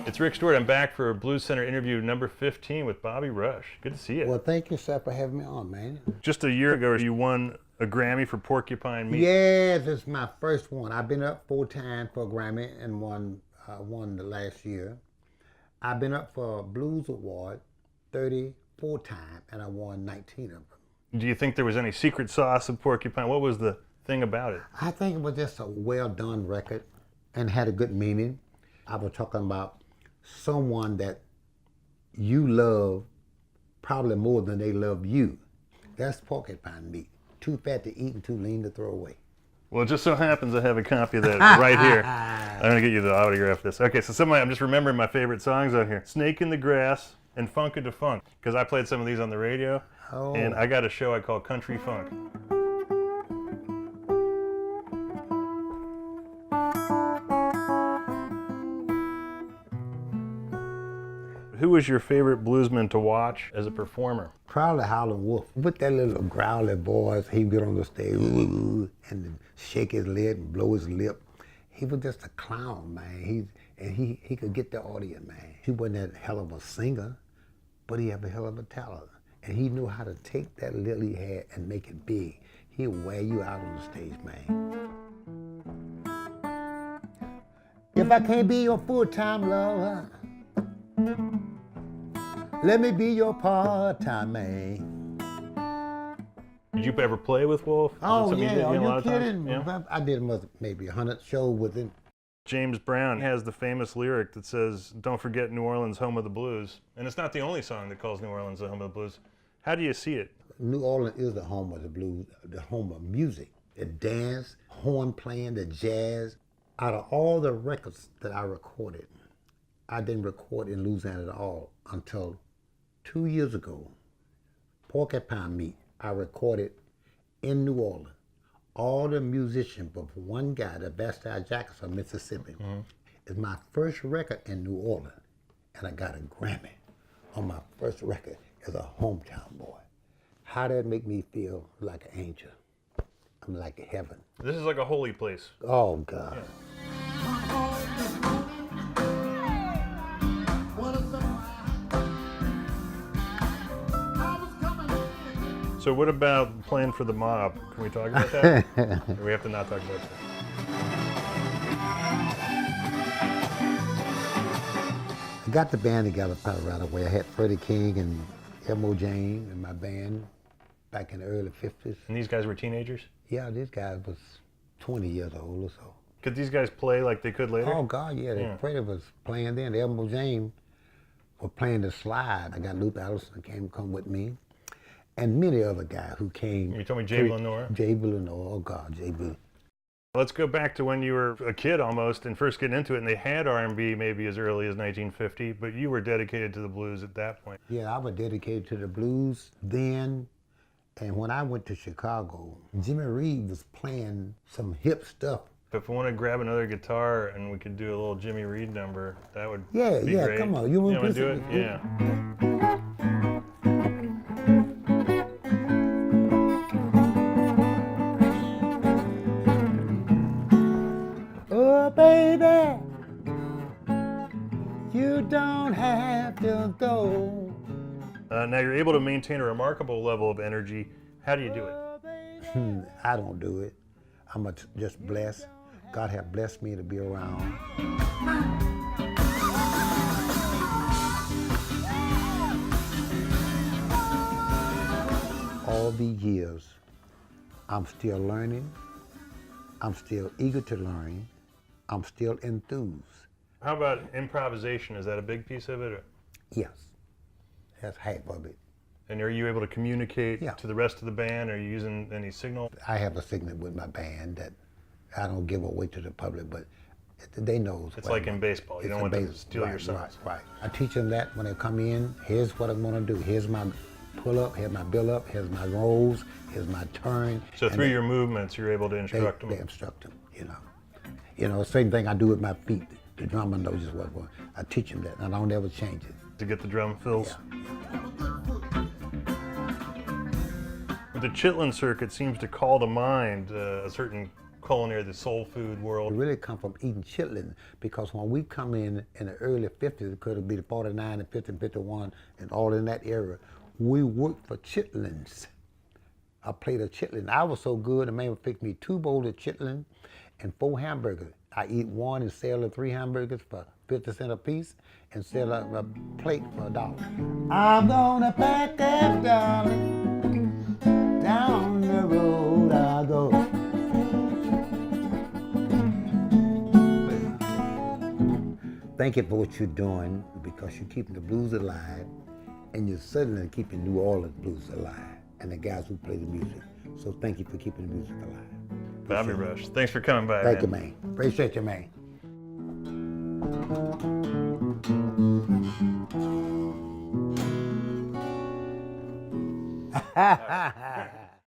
It's Ric Stewart. I'm back for Blues Center interview number 15 with Bobby Rush. Good to see you. Well, thank you, sir, for having me on, man. Just a year ago, you won a Grammy for Porcupine Meat. Yeah, this is my first one. I've been up 4 times for a Grammy and won the last year. I've been up for a Blues Award 34 times, and I won 19 of them. Do you think there was any secret sauce of Porcupine? What was the thing about it? I think it was just a well-done record and had a good meaning. I was talking about someone that you love probably more than they love you. That's porcupine meat. Too fat to eat and too lean to throw away. Well, it just so happens I have a copy of that right here. I'm going to get you the autograph of this. Okay, so I'm just remembering my favorite songs on here. Snake in the Grass and Funkin' to Funk, because I played some of these on the radio, and I got a show I call Country Funk. Who was your favorite bluesman to watch as a performer? Probably Howlin Wolf. With that little growly voice, he'd get on the stage and shake his lid and blow his lip. He was just a clown, man. He could get the audience, man. He wasn't that hell of a singer, but he had a hell of a talent. And he knew how to take that little he had and make it big. He'll wear you out on the stage, man. If I can't be your full-time lover, let me be your part-time man. Did you ever play with Wolf? Oh, yeah, are you kidding? Yeah. I did maybe 100 shows with him. James Brown has the famous lyric that says, "Don't forget New Orleans, home of the blues." And it's not the only song that calls New Orleans the home of the blues. How do you see it? New Orleans is the home of the blues, the home of music. The dance, horn playing, the jazz. Out of all the records that I recorded, I didn't record in Louisiana at all until 2 years ago. Porcupine Meat, I recorded in New Orleans. All the musicians, but one guy, the Bastille Jackson from Mississippi, is my first record in New Orleans. And I got a Grammy on my first record as a hometown boy. How that make me feel like an angel. I'm like heaven. This is like a holy place. Oh, God. Yeah. So what about playing for the mob? Can we talk about that? Or we have to not talk about that? I got the band together probably right away. I had Freddie King and Elmore in my band back in the early 50s. And these guys were teenagers? Yeah, these guys was 20 years old or so. Could these guys play like they could later? Oh, God, yeah. Freddie was playing then. Elmore was playing the slide. I got Luke Allison come with me. And many other guys who came. You told me Jay Lenore. Jay Lenore, oh God, Jay Lenore. Let's go back to when you were a kid almost and first getting into it, and they had R&B maybe as early as 1950, but you were dedicated to the blues at that point. Yeah, I was dedicated to the blues then, and when I went to Chicago, Jimmy Reed was playing some hip stuff. If we want to grab another guitar and we could do a little Jimmy Reed number, that would be great. Come on. You want to do it? Yeah. Baby, you don't have to go. Now you're able to maintain a remarkable level of energy. How do you do it? I don't do it. I'm just blessed. God have blessed me to be around. All these years, I'm still learning. I'm still eager to learn. I'm still enthused. How about improvisation? Is that a big piece of it? Or? Yes, that's half of it. And are you able to communicate to the rest of the band? Are you using any signal? I have a signal with my band that I don't give away to the public, but they know. It's like in baseball. You don't want them to steal your songs. Right. I teach them that when they come in. Here's what I'm going to do. Here's my pull up. Here's my build up. Here's my rolls. Here's my turn. So through your movements, you're able to instruct them. They instruct them. Same thing I do with my feet. The drummer knows just what. I teach them that, and I don't ever change it. To get the drum fills. Yeah. The Chitlin Circuit seems to call to mind a certain culinary, the soul food It world? really come from eating chitlins, because when we come in the early 50s, it could be the 49 and 50 and 51 and all in that era, we worked for chitlins. I played a chitlin. I was so good, the man would fix me 2 bowls of chitlin and 4 hamburgers. I eat one and sell the 3 hamburgers for 50 cents a piece and sell a plate for $1. I'm gonna pack up, darling, down the road I go. Thank you for what you're doing, because you're keeping the blues alive, and you're certainly keeping New Orleans blues alive, and the guys who play the music. So thank you for keeping the music alive. Bobby Rush, thanks for coming by, Thank man. you, man. Appreciate you, man.